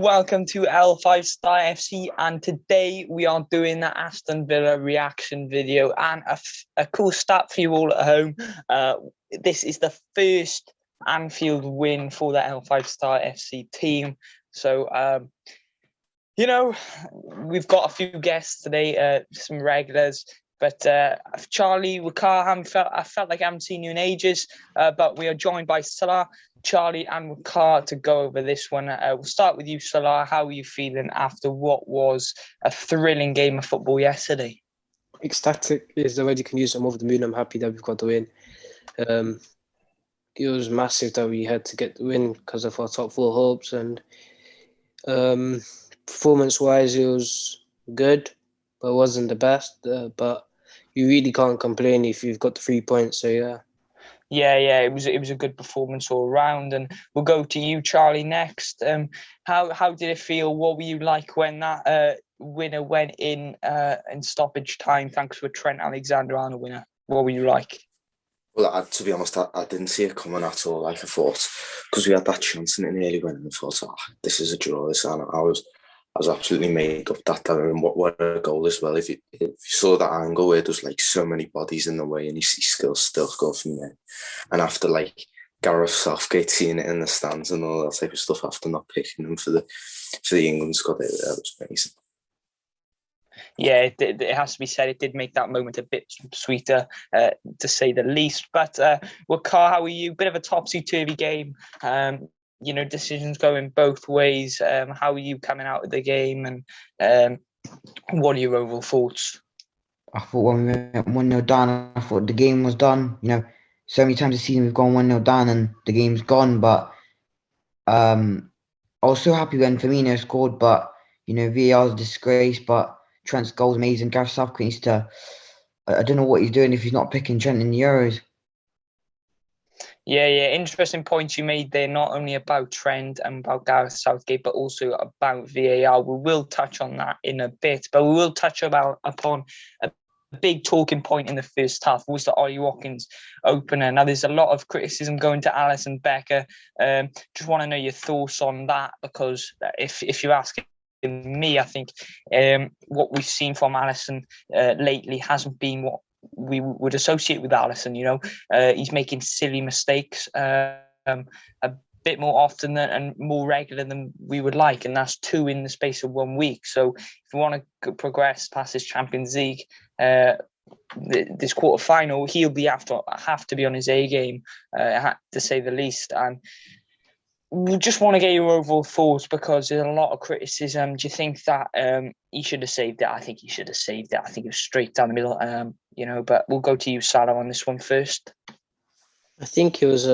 Welcome to L5 Star FC, and today we are doing the Aston Villa reaction video. And a cool stat for you all at home: this is the first Anfield win for the L5 Star FC team. So, we've got a few guests today, some regulars. But Charlie, I felt like I haven't seen you in ages. But we are joined by Salah, Charlie, and Wakar to go over this one. We'll start with you, Salah. How are you feeling after what was a thrilling game of football yesterday? Ecstatic is the word you can use. I'm over the moon. I'm happy that we've got the win. It was massive that we had to get the win because of our top four hopes. And performance-wise, it was good, but it wasn't the best. But you really can't complain if you've got the 3 points. So yeah. Yeah, it was a good performance all around, and we'll go to you, Charlie, next. How did it feel? What were you like when that winner went in stoppage time? Thanks for Trent Alexander-Arnold winner. What were you like? Well, to be honest, I didn't see it coming at all. Like I thought, because we had that chance in an early win, and I thought, this is a draw. And I was absolutely made up that time. And what a goal as well! If you saw that angle where there's like so many bodies in the way, and he still goes from there. And after like Gareth Southgate seeing it in the stands and all that type of stuff, after not picking him for the England squad, it was amazing. Yeah, it has to be said, it did make that moment a bit sweeter, to say the least. But Wakar, how are you? Bit of a topsy-turvy game. Decisions going both ways. How are you coming out of the game, and what are your overall thoughts? I thought when we went 1-0 down, I thought the game was done. So many times this season we've gone 1-0 down and the game's gone. But I was so happy when Firmino scored. But VAR's a disgrace. But Trent's goal is amazing. Gareth Southgate needs to. I don't know what he's doing if he's not picking Trent in the Euros. Yeah, interesting points you made there, not only about Trent and about Gareth Southgate, but also about VAR. We will touch on that in a bit, but we will touch upon a big talking point in the first half was the Ollie Watkins opener. Now, there's a lot of criticism going to Alisson Becker. Just want to know your thoughts on that, because if you're asking me, I think what we've seen from Alisson lately hasn't been what we would associate with Alisson. He's making silly mistakes a bit more often and more regular than we would like, and that's 2 in the space of 1 week. So if we want to progress past this Champions League, this quarter final, he'll have to be on his A game, to say the least. And we just want to get your overall thoughts, because there's a lot of criticism. Do you think that he should have saved it? I think he should have saved it. I think it was straight down the middle. But we'll go to you, Salah, on this one first. I think it was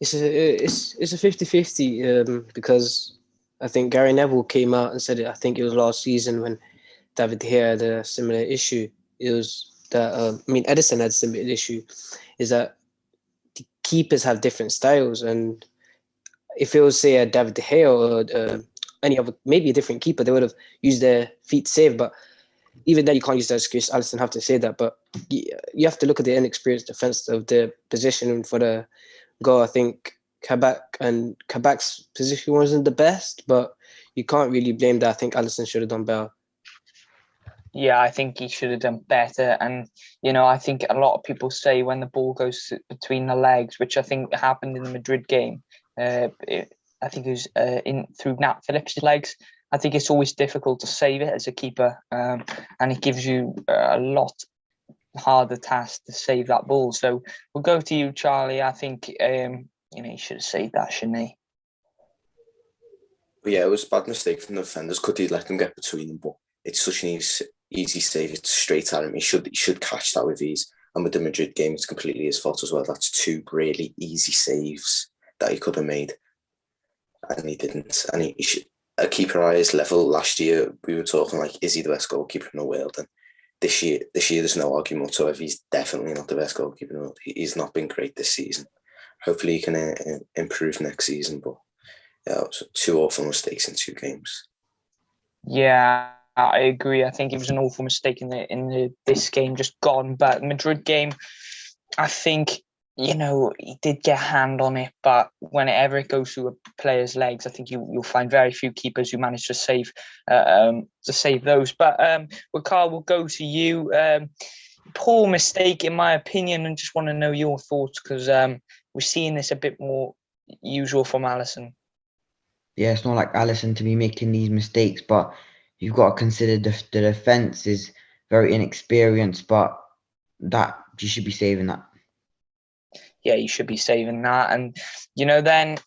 it's a 50-50 because I think Gary Neville came out and said it. I think it was last season when David De Gea had a similar issue. It was that Edison had a similar issue. Is that the keepers have different styles, and if it was, say, a David De Gea or any other, maybe a different keeper, they would have used their feet to save. But even then, you can't use that excuse. Alisson have to say that. But you have to look at the inexperienced defense of the position for the goal. I think Kabak's position wasn't the best, but you can't really blame that. I think Alisson should have done better. Yeah, I think he should have done better. And, I think a lot of people say when the ball goes between the legs, which I think happened in the Madrid game, I think it was through Nat Phillips' legs. I think it's always difficult to save it as a keeper, and it gives you a lot harder task to save that ball. So we'll go to you, Charlie. I think he should have saved that, shouldn't he? But yeah, it was a bad mistake from the defenders. Could he let them get between them? But it's such an easy save. It's straight at him. He should catch that with ease. And with the Madrid game, it's completely his fault as well. That's 2 really easy saves that he could have made, and he didn't. And he should. A keeper at his level last year, we were talking like, is he the best goalkeeper in the world? And this year, there's no argument whatsoever. He's definitely not the best goalkeeper in the world. He's not been great this season. Hopefully, he can improve next season. But yeah, it was 2 awful mistakes in 2 games. Yeah, I agree. I think it was an awful mistake in this game just gone. But Madrid game, I think he did get a hand on it, but whenever it goes through a player's legs, I think you'll find very few keepers who manage to save those. But well, Carl, we'll go to you. Poor mistake, in my opinion, and just want to know your thoughts because we're seeing this a bit more usual from Alisson. Yeah, it's not like Alisson to be making these mistakes, but you've got to consider the defense is very inexperienced, but that you should be saving that. Yeah, you should be saving that. And, then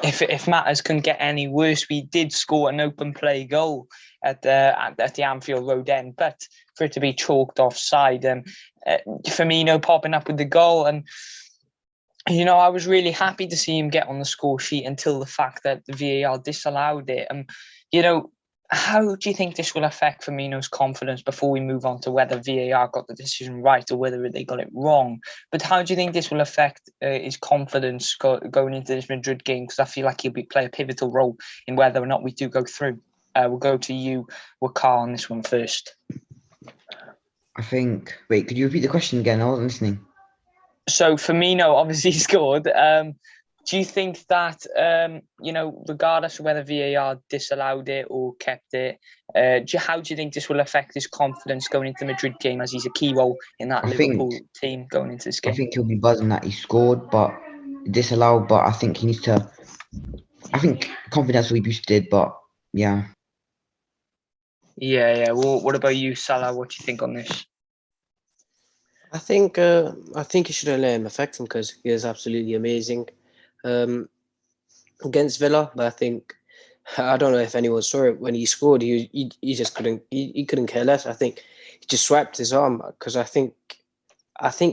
if matters couldn't get any worse, we did score an open play goal at the Anfield Road end, but for it to be chalked offside, and Firmino popping up with the goal. And, I was really happy to see him get on the score sheet until the fact that the VAR disallowed it. And, how do you think this will affect Firmino's confidence before we move on to whether VAR got the decision right or whether they got it wrong? But how do you think this will affect his confidence going into this Madrid game? Because I feel like he'll play a pivotal role in whether or not we do go through. We'll go to you, Wakar, on this one first. I think. Wait, could you repeat the question again? I wasn't listening. So Firmino obviously scored. Do you think that, regardless of whether VAR disallowed it or kept it, how do you think this will affect his confidence going into the Madrid game as he's a key role in that Liverpool team going into this game? I think he'll be buzzing that he scored, but disallowed. But I think he needs to. I think confidence will be boosted, but yeah. Yeah. Well, what about you, Salah? What do you think on this? I think you shouldn't let him affect him because he is absolutely amazing against Villa. But I don't know if anyone saw it when he scored. He just couldn't care less. I think he just swiped his arm because I think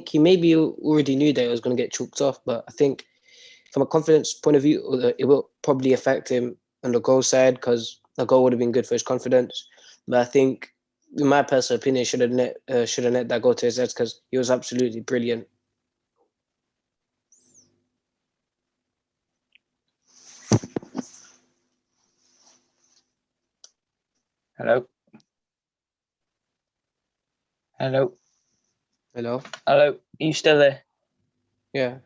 he maybe already knew that it was going to get chalked off. But I think from a confidence point of view, it will probably affect him on the goal side because the goal would have been good for his confidence. But I think, in my personal opinion, should have let that go to his head because he was absolutely brilliant. Hello. Are you still there? Yeah.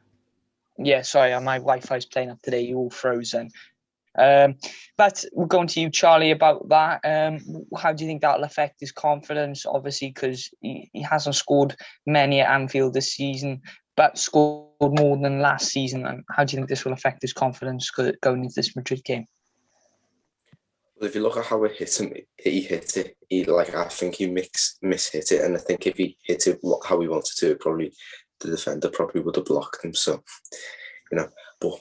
Yeah, sorry, my Wi-Fi's playing up today. You're all frozen. But we're going to you, Charlie, about that. How do you think that'll affect his confidence? Obviously, because he hasn't scored many at Anfield this season, but scored more than last season. And how do you think this will affect his confidence going into this Madrid game? Well, if you look at how it hit him, he hit it. I think he mishit it, and I think if he hit it how he wanted to, probably the defender probably would have blocked him. So, but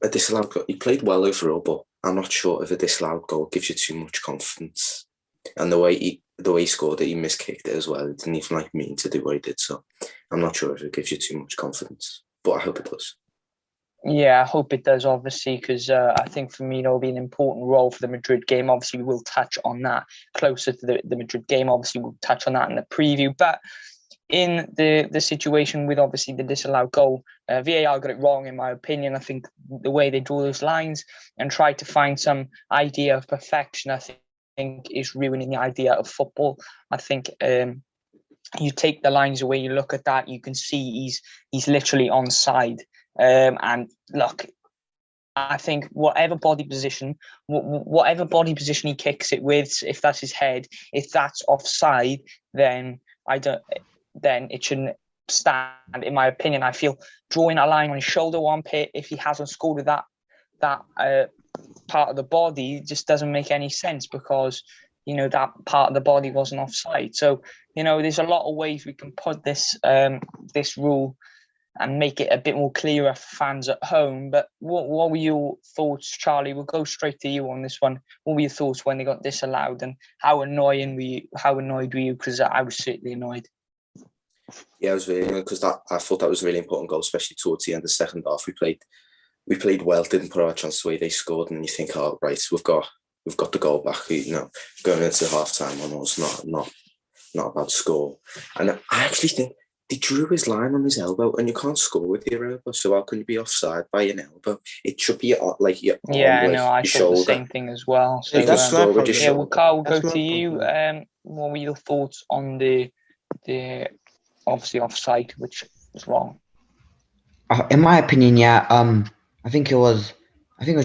a disallowed goal, he played well overall, but I'm not sure if a disallowed goal gives you too much confidence. And the way he scored it, he miskicked it as well. He didn't even mean to do what he did. So I'm not sure if it gives you too much confidence, but I hope it does. Yeah, I hope it does, obviously, because I think Firmino will be an important role for the Madrid game. Obviously, we'll touch on that closer to the Madrid game. Obviously, we'll touch on that in the preview. But in the situation with, obviously, the disallowed goal, VAR got it wrong, in my opinion. I think the way they draw those lines and try to find some idea of perfection, I think is ruining the idea of football. I think you take the lines away, you look at that, you can see he's literally onside. And look, I think whatever body position he kicks it with, if that's his head, if that's offside, then it shouldn't stand. In my opinion, I feel drawing a line on his shoulder armpit, if he hasn't scored with that part of the body, just doesn't make any sense because that part of the body wasn't offside. So there's a lot of ways we can put this rule and make it a bit more clearer for fans at home. But what were your thoughts, Charlie? We'll go straight to you on this one. What were your thoughts when they got disallowed, and how annoyed were you? Because I was certainly annoyed. Yeah, I was really, because I thought that was a really important goal, especially towards the end of the second half. We played well, didn't put our chances away. They scored, and you think, oh right, we've got the goal back. Going into half time, almost not a bad score. And I actually think they drew his line on his elbow, and you can't score with your elbow. So how can you be offside by an elbow? It should be your arm, I thought shoulder. The same thing as well. So Well, Carl, we'll go to you. What were your thoughts on the obviously offside, which was wrong? in my opinion, yeah, I think it was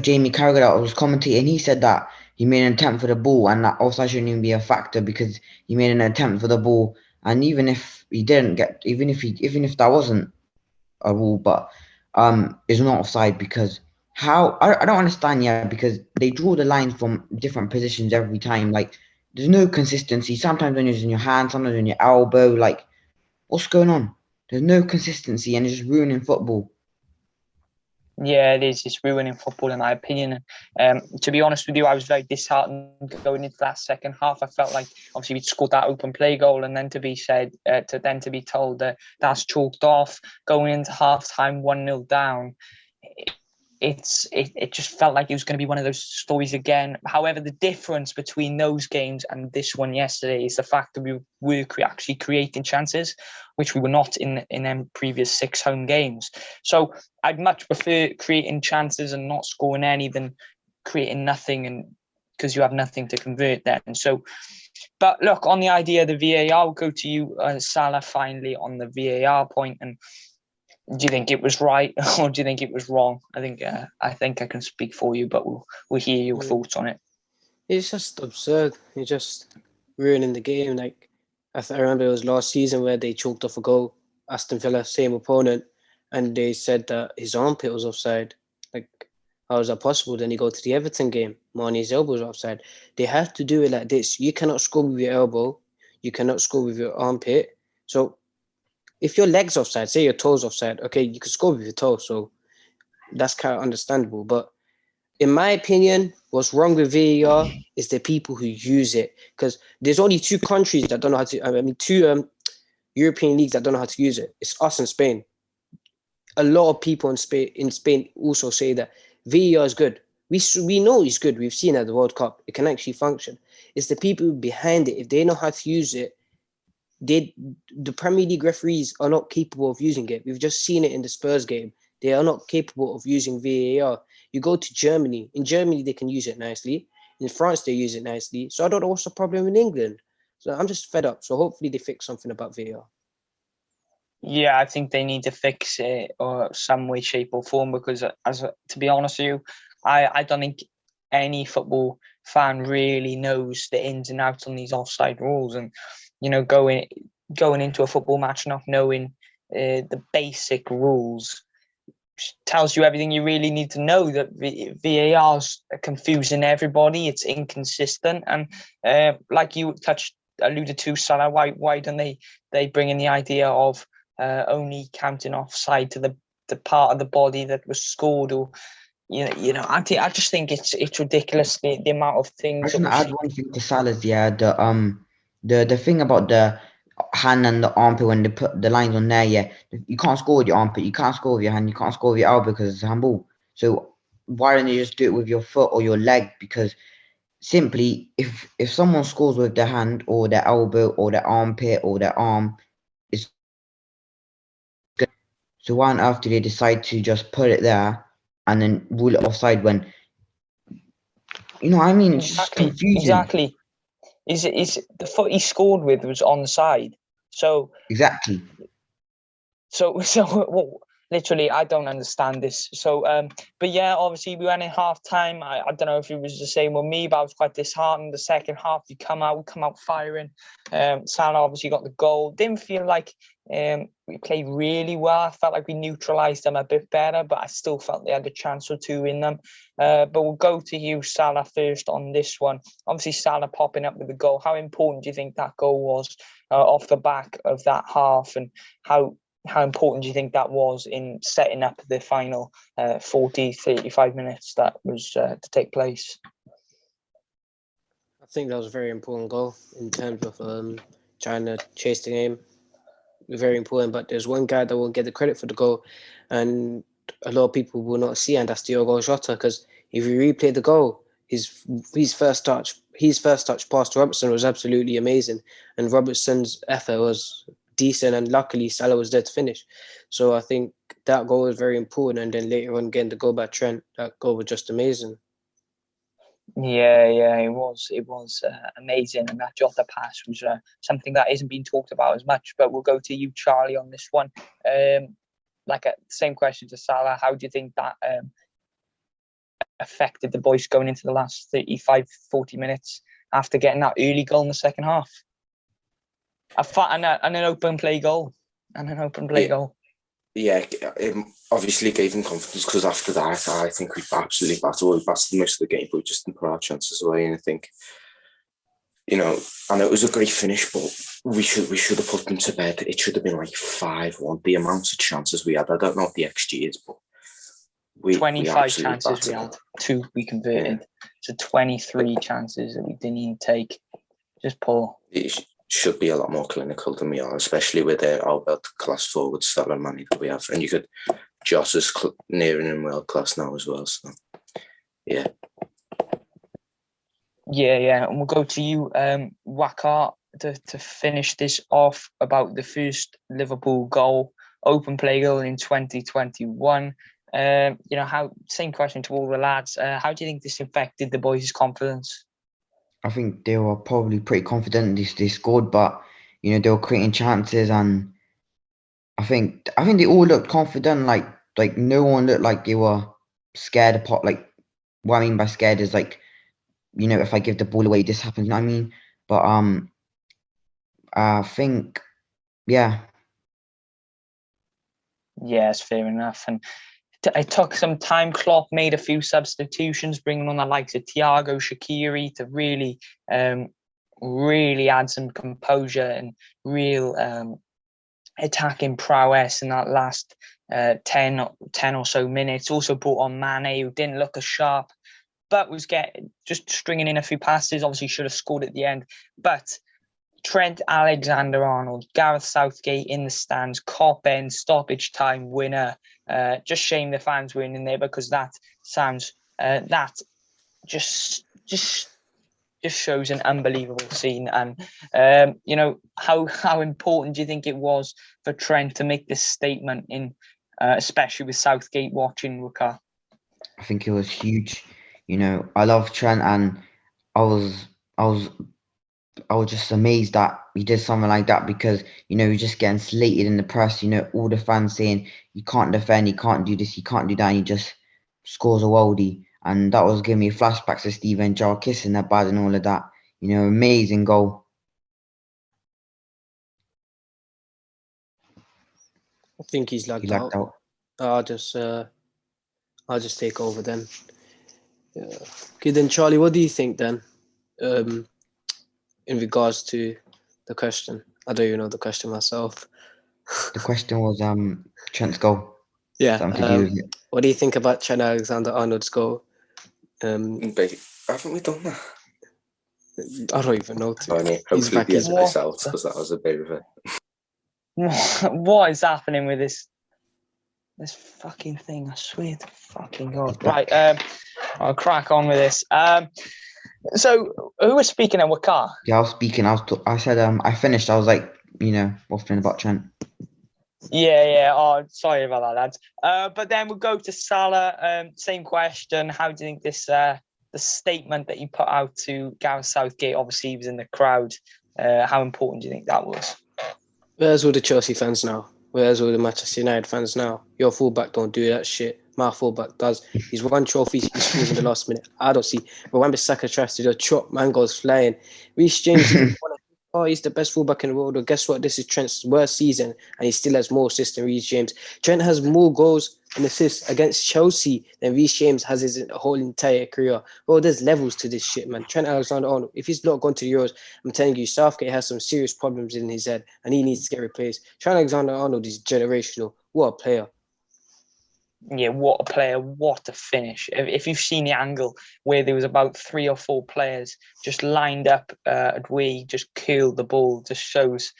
Jamie Carragher that was commentating. He said that he made an attempt for the ball, and that offside shouldn't even be a factor because he made an attempt for the ball, and even if he didn't get, even if that wasn't a rule, but it's not offside because how I don't understand, yeah, because they draw the lines from different positions every time. Like there's no consistency. Sometimes when it's in your hand, sometimes in your elbow. Like what's going on? There's no consistency, and it's just ruining football. Yeah, it is. It's ruining football, in my opinion. To be honest with you, I was very disheartened going into that second half. I felt like obviously we'd scored that open play goal, and then to be told that that's chalked off going into half time 1-0 down. It just felt like it was going to be one of those stories again. However, the difference between those games and this one yesterday is the fact that we were actually creating chances, which we were not in them previous 6 home games. So I'd much prefer creating chances and not scoring any than creating nothing, and because you have nothing to convert then. So, but look, on the idea of the VAR, I'll go to you, Salah, finally on the VAR point. And do you think it was right or do you think it was wrong? I think I can speak for you, but we'll hear your thoughts on it. It's just absurd. It's just ruining the game. Like I remember it was last season where they chalked off a goal, Aston Villa, same opponent, and they said that his armpit was offside. Like, how is that possible? Then you go to the Everton game, Mane's elbow was offside. They have to do it like this. You cannot score with your elbow. You cannot score with your armpit. So if your leg's offside, say your toe's offside, okay, you can score with your toe. So that's kind of understandable. But in my opinion, what's wrong with VAR is the people who use it. Because there's only 2 countries that don't know how to. I mean, 2 European leagues that don't know how to use it. It's us and Spain. A lot of people in Spain also say that VAR is good. We know it's good. We've seen at the World Cup. It can actually function. It's the people behind it. If they know how to use it, the Premier League referees are not capable of using it. We've just seen it in the Spurs game. They are not capable of using VAR. You go to Germany. In Germany, they can use it nicely. In France, they use it nicely. So I don't know what's the problem in England. So I'm just fed up. So hopefully they fix something about VAR. Yeah, I think they need to fix it or some way, shape, or form, because to be honest with you, I don't think any football fan really knows the ins and outs on these offside rules. And going into a football match not knowing the basic rules tells you everything you really need to know. That VAR's confusing everybody. It's inconsistent, and like you alluded to, Salah, why don't they bring in the idea of only counting offside to the part of the body that was scored? Or I just think it's ridiculous the amount of I things just that want we've to add seen. one thing to Salah's, yeah, the thing about the hand and the armpit when they put the lines on there, yeah, you can't score with your armpit, you can't score with your hand, you can't score with your elbow because it's a handball. So why don't you just do it with your foot or your leg? Because simply, if someone scores with their hand or their elbow or their armpit or their arm, it's good. So why on earth do they decide to just put it there and then rule it offside when what I mean? It's just confusing. Exactly. Is the foot he scored with was on the side? So Exactly. well, literally, I don't understand this. So, but yeah, obviously we went in half time. I don't know if it was the same with me, but I was quite disheartened. The second half, we come out firing. Salah obviously got the goal. Didn't feel like we played really well. I felt like we neutralised them a bit better, but I still felt they had a chance or two in them. But we'll go to you, Salah, first on this one. Obviously, Salah popping up with the goal. How important do you think that goal was off the back of that half, and how important do you think that was in setting up the final 35 minutes that was to take place? I think that was a very important goal in terms of trying to chase the game. Very important, but there's one guy that will get the credit for the goal, and a lot of people will not see, and that's Diogo Jota. Because if you replay the goal, his first touch pass to Robertson was absolutely amazing, and Robertson's effort was decent, and luckily Salah was there to finish. So I think that goal was very important, and then later on getting the goal by Trent, that goal was just amazing. Yeah, it was amazing, and that Jota pass was something that isn't being talked about as much. But we'll go to you, Charlie, on this one. same question to Salah. How do you think that affected the boys going into the last 35, 40 minutes after getting that early goal in the second half? And an open play goal. Yeah, it obviously gave them confidence, because after that, I think we absolutely battled. We battled most of the game, but we just didn't put our chances away. And I think, I know it was a great finish, but we should have put them to bed. It should have been like 5-1. The amount of chances we had, I don't know what the XG is, but 25 chances we had, 2 we converted. Yeah. So 23 chances that we didn't even take. Just poor. It should be a lot more clinical than we are, especially with our world-class forward style and money that we have. And you could Joss is nearing in world class now as well. So, yeah. Yeah. And we'll go to you, Wakar, to finish this off about the first Liverpool goal, open play goal in 2021. Same question to all the lads. How do you think this affected the boys' confidence? I think they were probably pretty confident they scored, but they were creating chances, and I think they all looked confident. Like no one looked like they were scared of like, what I mean by scared is like, if I give the ball away, this happens. You know what I mean? But I think, yeah. Yeah, it's fair enough. And it took some time. Klopp made a few substitutions, bringing on the likes of Thiago, Shaqiri to really add some composure and real attacking prowess in that last 10 or so minutes. Also brought on Mane, who didn't look as sharp, but was just stringing in a few passes. Obviously should have scored at the end. But Trent Alexander-Arnold, Gareth Southgate in the stands, cop end, stoppage time winner. Just shame the fans weren't in there, because that sounds that just shows an unbelievable scene. And how important do you think it was for Trent to make this statement especially with Southgate watching, Wakar? I think it was huge. I love Trent, and I was just amazed that he did something like that, because he's just getting slated in the press. All the fans saying he can't defend, he can't do this, he can't do that, and he just scores a worldie. And that was giving me flashbacks to Steven Gerrard kissing that bad and all of that. Amazing goal. I think he's lagged out. I'll just take over then. Yeah. Okay, then Charlie, what do you think then? In regards to the question, I don't even know the question myself. The question was Trent's goal. Yeah. What do you think about Trent Alexander-Arnold's goal? Haven't we done that? I don't even know. He's back his voice out, because that was a bit of a. What is happening with this fucking thing? I swear to fucking God. Right. I'll crack on with this. So, who was speaking at Wakar? Yeah, I was speaking. I said, I finished. I was like, waffling about Trent. Yeah. Oh, sorry about that, lads. But then we'll go to Salah. Same question. How do you think this, the statement that you put out to Gareth Southgate, obviously he was in the crowd, how important do you think that was? Where's all the Chelsea fans now? Where's all the Manchester United fans now? Your fullback don't do that shit. My fullback does. He's won trophies. He scores in the last minute. I don't see. But Wan-Bissaka tries to do a chop. Man goes flying. Reece James, he's the best fullback in the world. Well, guess what? This is Trent's worst season, and he still has more assists than Reece James. Trent has more goals and assists against Chelsea than Reece James has his whole entire career. Well, there's levels to this shit, man. Trent Alexander-Arnold, if he's not gone to the Euros, I'm telling you, Southgate has some serious problems in his head, and he needs to get replaced. Trent Alexander-Arnold is generational. What a player. Yeah, what a player, what a finish. If you've seen the angle where there was about 3 or 4 players just lined up at where he just curled the ball, just shows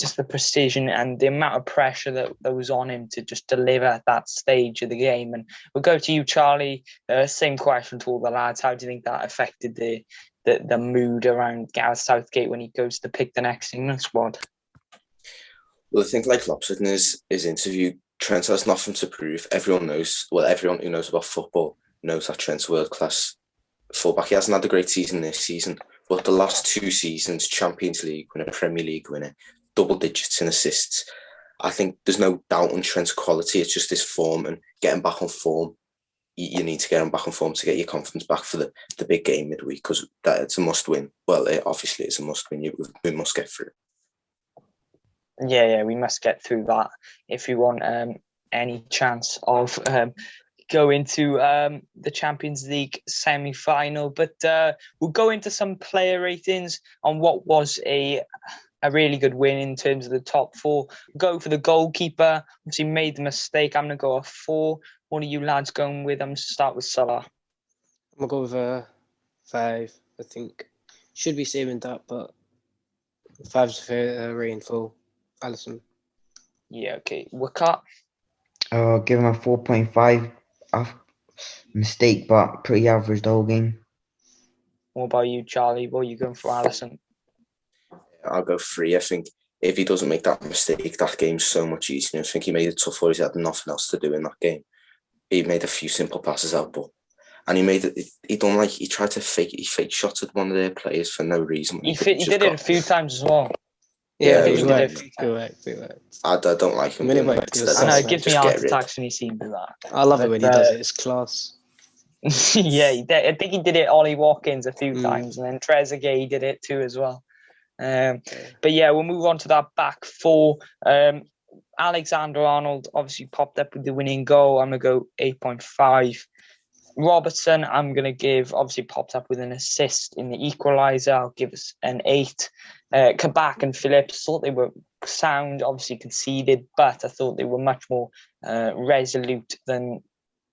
just the precision and the amount of pressure that was on him to just deliver at that stage of the game. And we'll go to you, Charlie. Same question to all the lads. How do you think that affected the mood around Gareth Southgate when he goes to pick the next England squad? Well, I think, like Klopp said in his interview, Trent has nothing to prove. Everyone who knows about football knows that Trent's world-class fullback. He hasn't had a great season this season, but the last 2 seasons, Champions League winner, Premier League winner, double digits in assists. I think there's no doubt on Trent's quality. It's just his form and getting back on form. You need to get him back on form to get your confidence back for the big game midweek, because it's a must win. Well, obviously it's a must win. We must get through. Yeah, we must get through that if we want any chance of going to the Champions League semi-final. But we'll go into some player ratings on what was a really good win in terms of the top four. Go for the goalkeeper. Obviously made the mistake. I'm going to go a 4. What are you lads going with? I'm going to start with Salah. I'm going to go with a 5, I think. Should be saving that, but 5's a fair rating for Alisson. Yeah, okay. Wicket? I'll give him a 4.5. Mistake, but pretty average the whole game. What about you, Charlie? What are you going for Alisson? I'll go 3. I think if he doesn't make that mistake, that game's so much easier. I think he made it tough for us. He had nothing else to do in that game. He made a few simple passes out, and he made it. He tried to fake shots at one of their players for no reason. He did it a few times as well. Yeah, he he did did it. Correct. I don't like him. I Doing know, it gives me heart attacks when he seems to do that. I love it when he does it. It's class. Yeah, I think he did it Ollie Watkins a few times, and then Trezeguet did it too as well. But yeah, we'll move on to that back four. Alexander-Arnold obviously popped up with the winning goal. I'm going to go 8.5. Robertson, I'm going to give, obviously popped up with an assist in the equaliser. I'll give us an 8. Kabak and Phillips, thought they were sound, obviously conceded, but I thought they were much more resolute than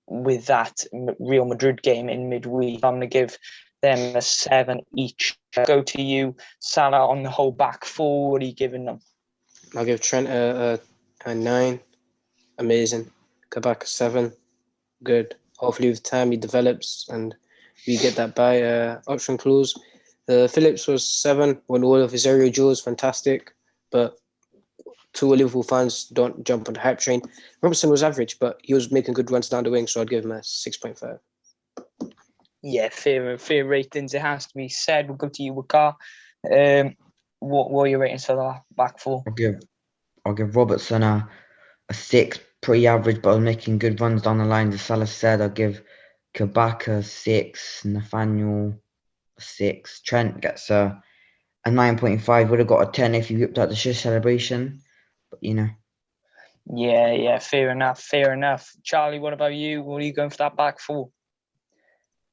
with that Real Madrid game in midweek. I'm going to give them a 7 each. Go to you, Salah, on the whole back four. What are you giving them? I'll give Trent a 9. Amazing. Kabak a 7. Good. Hopefully with time he develops and we get that buy option clause. Phillips was 7 when all of his aerial duels, fantastic. But two Liverpool fans don't jump on the hype train. Robertson was average, but he was making good runs down the wing, so I'd give him a 6.5. Yeah, fair ratings. It has to be said. We'll go to you, Wakar. What are your ratings for the back four? I'll give Robertson a 6, pretty average, but making good runs down the line. As Salah said, I'll give Kabak a 6, Nathaniel a 6, Trent gets a 9.5. Would have got a 10 if you whipped out the shift celebration, but you know. Yeah, fair enough. Charlie, what about you? What are you going for that back four?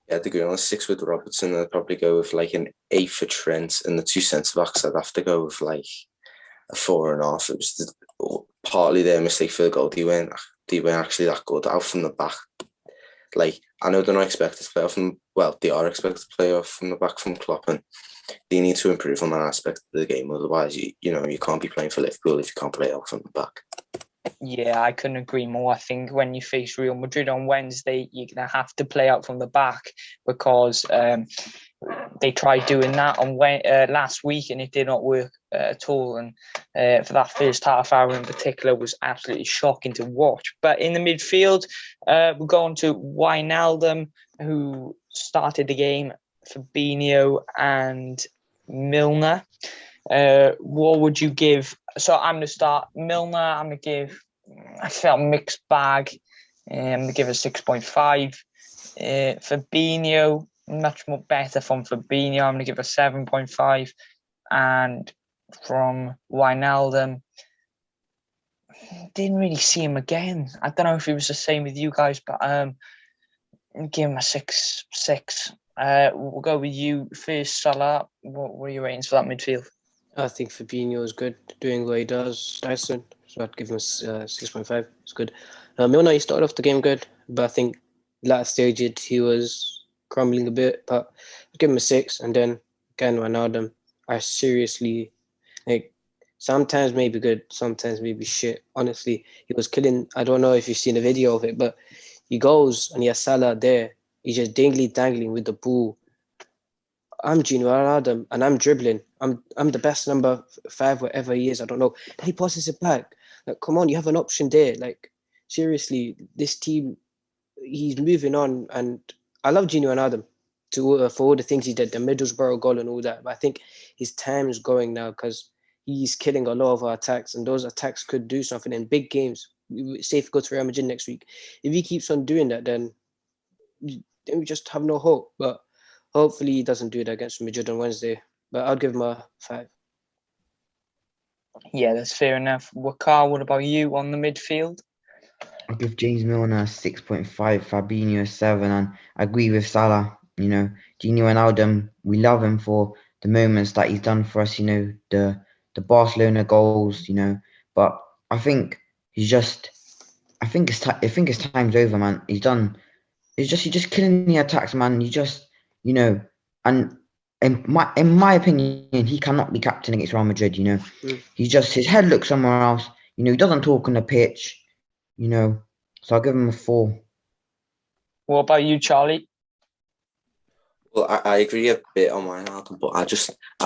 Yeah, I'd agree on a 6 with Robertson. I'd probably go with like an 8 for Trent, and the two centre backs I'd have to go with like a 4.5. It was partly their mistake for the goal. They weren't actually that good out from the back. Like, I know they're not expected to play off from, well, they are expected to play off from the back from Klopp, and they need to improve on that aspect of the game. Otherwise, you can't be playing for Liverpool if you can't play off from the back. Yeah, I couldn't agree more. I think when you face Real Madrid on Wednesday, you're going to have to play out from the back because they tried doing that on last week and it did not work at all. And for that first half hour in particular was absolutely shocking to watch. But in the midfield, we'll go on to Wijnaldum, who started the game, Fabinho and Milner. What would you give? So I'm going to start Milner. I'm going to give, I felt mixed bag. I'm going to give a 6.5. Fabinho, much more better from Fabinho. I'm going to give a 7.5. And from Wijnaldum, didn't really see him again. I don't know if it was the same with you guys, but give him a 6. We'll go with you first, Salah. What were your ratings for that midfield? I think Fabinho is good, doing what he does. Dyson, so I'd give him a 6.5. It's good. Milner, he started off the game good, but I think last stage he was crumbling a bit. But I'd give him a 6, and then again Wijnaldum. I seriously sometimes maybe good, sometimes maybe shit. Honestly, he was killing. I don't know if you've seen a video of it, but he goes and he has Salah there. He's just dangling with the ball. I'm Gino Wijnaldum and I'm dribbling. I'm the best number 5, whatever he is. I don't know. Then he passes it back. Like, come on, you have an option there. Like, seriously, this team, he's moving on. And I love Gino Wijnaldum for all the things he did, the Middlesbrough goal and all that. But I think his time is going now because he's killing a lot of our attacks, and those attacks could do something in big games. Say if we go to Real Madrid next week, if he keeps on doing that, then we just have no hope. But hopefully he doesn't do that against Madrid on Wednesday. But I'll give him a 5. Yeah, that's fair enough. Wakar, what about you on the midfield? I'll give James Milner a 6.5, Fabinho a 7, and I agree with Salah. You know, Gini Wijnaldum, we love him for the moments that he's done for us. You know, the Barcelona goals. You know, but I think he's just, I think his time's over, man. He's done. He's just killing the attacks, man. He just, you know, and in my opinion, he cannot be captain against Real Madrid. You know, his head looks somewhere else. You know, he doesn't talk on the pitch. You know, so I'll give him a 4. What about you, Charlie? Well, I agree a bit on mine, Adam, but I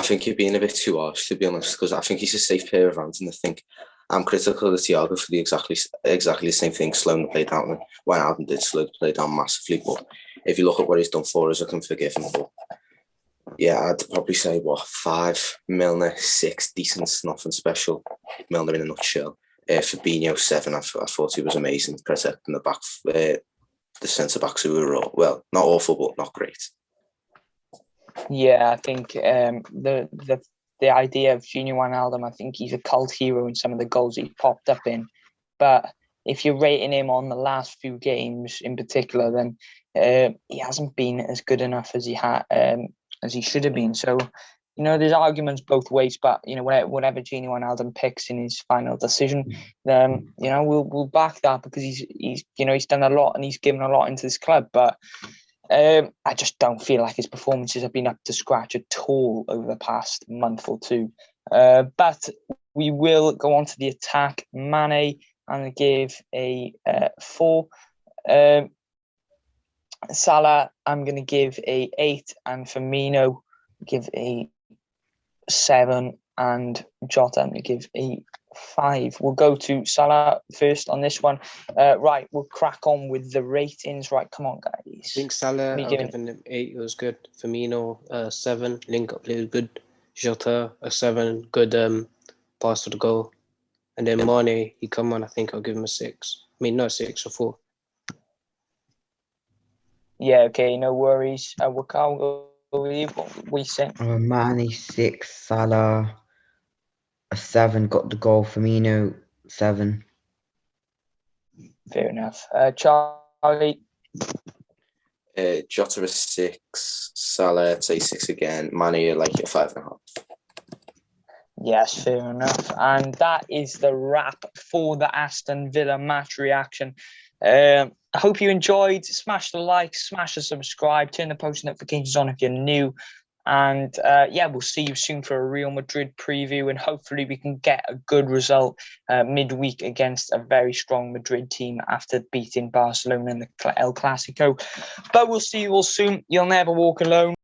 think you're being a bit too harsh, to be honest, because I think he's a safe pair of hands, and I think I'm critical of Thiago for the exactly the same thing, slowing the play down when Adam did slow the play down massively. But if you look at what he's done for us, I can forgive him. But yeah, I'd probably say 5, Milner 6, decent, nothing special. Milner in a nutshell. Fabinho 7. I thought he was amazing, protecting the back, the centre backs who were well, not awful, but not great. Yeah, I think the idea of Gini Wijnaldum, I think he's a cult hero in some of the goals he popped up in. But if you're rating him on the last few games in particular, then he hasn't been as good enough as he should have been. So, you know, there's arguments both ways. But you know, whatever Gini Wijnaldum picks in his final decision, you know, we'll back that, because he's done a lot and he's given a lot into this club. But I just don't feel like his performances have been up to scratch at all over the past month or two. But we will go on to the attack. Mane, I'm going to give a 4. Salah, I'm going to give a 8. And Firmino, give a 7. And Jota, I'm going to give a 5. We'll go to Salah first on this one. Right, we'll crack on with the ratings. Right, come on, guys. I think Salah, I'm giving him 8. It was good. Firmino, 7. Link up play was good. Jota, a 7. Good pass for the goal. And then Mane, he come on. I think I'll give him a 6. I mean, not 6 or 4. Yeah, okay, no worries. We'll go with you. What we say? Mane 6, Salah a 7, got the goal. Firmino 7. Fair enough. Charlie? Jota a 6, Salah I'd say 6 again, Mane like a 5.5. Yes, fair enough. And that is the wrap for the Aston Villa match reaction. I hope you enjoyed. Smash the like, smash the subscribe, turn the post notifications on if you're new. And yeah, we'll see you soon for a Real Madrid preview, and hopefully we can get a good result midweek against a very strong Madrid team after beating Barcelona in the El Clasico. But we'll see you all soon. You'll never walk alone.